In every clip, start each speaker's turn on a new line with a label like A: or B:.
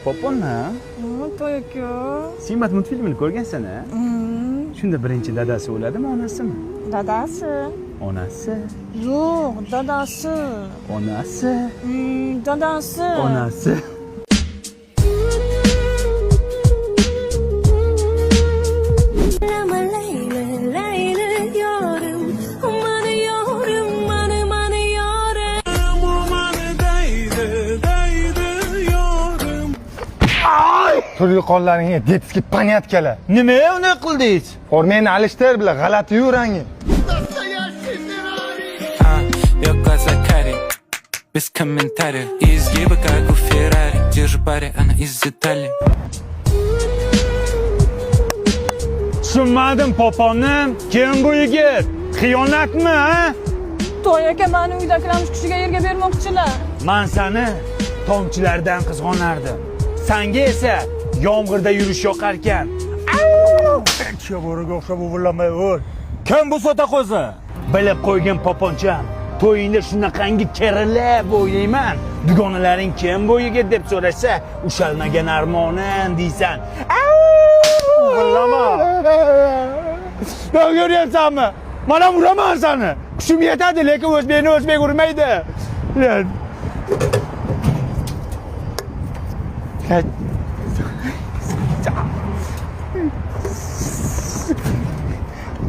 A: Poponna?
B: To'y-ku.
A: Siymat multfilmini ko'rgansan-a? Shunda birinchi dadasi o'ladimi, onasimi?
B: Dadasi.
A: Onasi.
B: Yo'q, dadasi.
A: Onasi.
B: Dadasi.
A: Onasi.
C: Turli qonlaringga детский понятkalar.
A: Nima uni qildingiz?
C: Formeni alishtir bilan g'alati yurangi.
D: Я глаза карие, без комментариев. И изгибы, как у Феррари. Держу пари, она из Италии.
A: Tushunmadim, poponim. Kim bu yigit? Xiyonatmi, ha?
B: To'y aka, meni uydagilarning kushiga yerga bermoqchilar.
A: Men seni tomchilardan qizg'onardim. Senga esa yomg'irda yurish yoqar ekan.
C: Chavoriga o'xshab uvillamay o'l.
A: Kim bu sota qo'zi? Bilib qo'ygan poponcham. To'yingda shunaqangi kerilib o'ylayman. Dugonalaring kim bu yigit deb so'rashsa, ushalmagan armonim deysan.
C: Uvillama.
A: Ne görüyorsanmi? Mana uraman seni. Kuchim yetadi, lekin o'zbek urmaydi.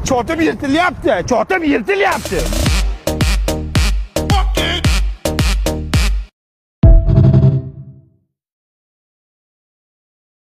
A: Çotib yirtilyapti.